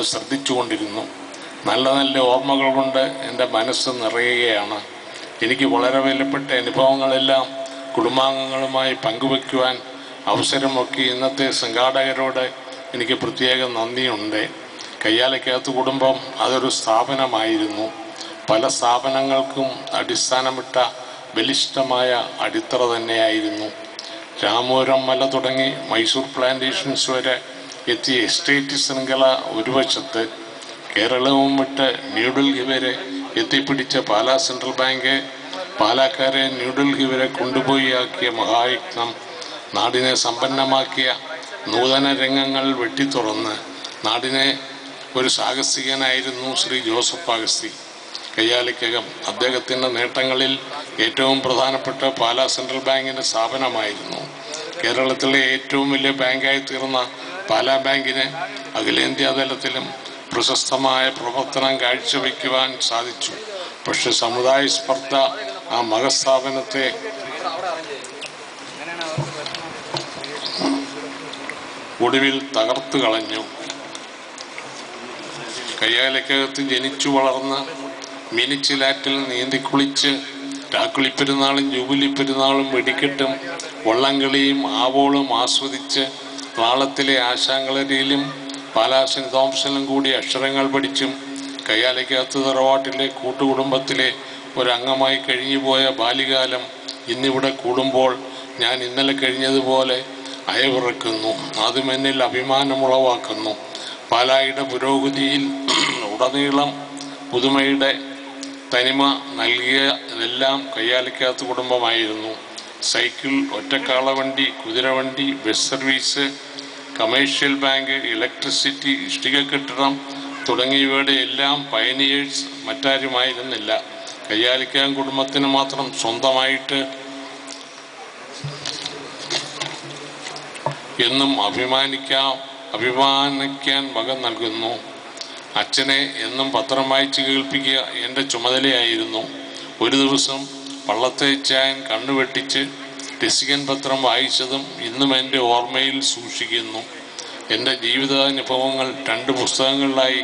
അത് ശ്രദ്ധിച്ചുകൊണ്ടിരുന്നു. നല്ല നല്ല ഓർമ്മകൾ കൊണ്ട് എൻ്റെ മനസ്സ് നിറയുകയാണ്. എനിക്ക് വളരെ വിലപ്പെട്ട അനുഭവങ്ങളെല്ലാം കുടുംബാംഗങ്ങളുമായി പങ്കുവയ്ക്കുവാൻ അവസരമൊക്കെ ഇന്നത്തെ സംഘാടകരോട് എനിക്ക് പ്രത്യേക നന്ദിയുണ്ട്. കയ്യാലക്കകത്ത് കുടുംബം അതൊരു സ്ഥാപനമായിരുന്നു. പല സ്ഥാപനങ്ങൾക്കും അടിസ്ഥാനമിട്ട ബലിഷ്ഠമായ അടിത്തറ തന്നെയായിരുന്നു. രാമപുരം മല തുടങ്ങി മൈസൂർ പ്ലാന്റേഷൻസ് വരെ എത്തിയ എസ്റ്റേറ്റ് ശൃംഖല ഒരു വശത്ത്, കേരളവും വിട്ട് ന്യൂഡൽഹി വരെ എത്തിപ്പിടിച്ച പാലാ സെൻട്രൽ ബാങ്ക്, പാലാക്കാരെ ന്യൂഡൽഹി വരെ കൊണ്ടുപോയി ആക്കിയ മഹായജ്ഞം, നാടിനെ സമ്പന്നമാക്കിയ നൂതന രംഗങ്ങൾ വെട്ടിത്തുറന്ന് നാടിനെ ഒരു സാഹസികനായിരുന്നു ശ്രീ ജോസഫ് അഗസ്തി. കയ്യാലക്കകം അദ്ദേഹത്തിൻ്റെ നേട്ടങ്ങളിൽ ഏറ്റവും പ്രധാനപ്പെട്ട പാലാ സെൻട്രൽ ബാങ്കിൻ്റെ സ്ഥാപനമായിരുന്നു. കേരളത്തിലെ ഏറ്റവും വലിയ ബാങ്കായി തീർന്ന പാലാ ബാങ്കിന് അഖിലേന്ത്യാ തലത്തിലും പ്രശസ്തമായ പ്രവർത്തനം കാഴ്ചവെക്കുവാൻ സാധിച്ചു. പക്ഷെ സമുദായ സ്പർദ്ധ ആ മഹസ്ഥാപനത്തെ ഒടുവിൽ തകർത്തു കളഞ്ഞു. കയ്യാലക്കകത്ത് ജനിച്ചു വളർന്ന് മിനിച്ചിലാറ്റിൽ നീന്തിക്കുളിച്ച് രാക്കുളി പെരുന്നാളും ജൂബിലി പെരുന്നാളും വെടിക്കെട്ടും വള്ളംകളിയും ആവോളും ആസ്വദിച്ച് നാളത്തിലെ ആശാങ്കളരിയിലും പാലാ സെന്റ് തോമസിലും കൂടി അക്ഷരങ്ങൾ പഠിച്ചും കയ്യാലക്കകത്ത് തറവാട്ടിലെ കൂട്ടുകുടുംബത്തിലെ ഒരംഗമായി കഴിഞ്ഞുപോയ ബാല്യകാലം ഇന്നിവിടെ കൂടുമ്പോൾ ഞാൻ ഇന്നലെ കഴിഞ്ഞതുപോലെ അയവിറക്കുന്നു. അതും എന്നിൽ അഭിമാനമുളവാക്കുന്നു. പാലായുടെ പുരോഗതിയിൽ ഉടനീളം പുതുമയുടെ തനിമ നൽകിയതെല്ലാം കയ്യാലക്കകത്ത് കുടുംബമായിരുന്നു. സൈക്കിൾ, ഒറ്റക്കാളവണ്ടി, കുതിരവണ്ടി, bus service, commercial bank, electricity, ഇഷ്ടിക കെട്ടിടം തുടങ്ങിയവയുടെ എല്ലാം പയനിയേഴ്സ് മറ്റാരുമായിരുന്നില്ല. കയ്യാലക്കകം കുടുംബത്തിന് മാത്രം സ്വന്തമായിട്ട് എന്നും അഭിമാനിക്കാൻ വക നൽകുന്നു. അച്ഛനെ എന്നും പത്രം വായിച്ച് കേൾപ്പിക്കുക എൻ്റെ ചുമതലയായിരുന്നു. ഒരു ദിവസം പള്ളത്തെ ചായൻ കണ്ണുവെട്ടിച്ച് രസികൻ പത്രം വായിച്ചതും ഇന്നും എൻ്റെ ഓർമ്മയിൽ സൂക്ഷിക്കുന്നു. എൻ്റെ ജീവിതാനുഭവങ്ങൾ 2 പുസ്തകങ്ങളിലായി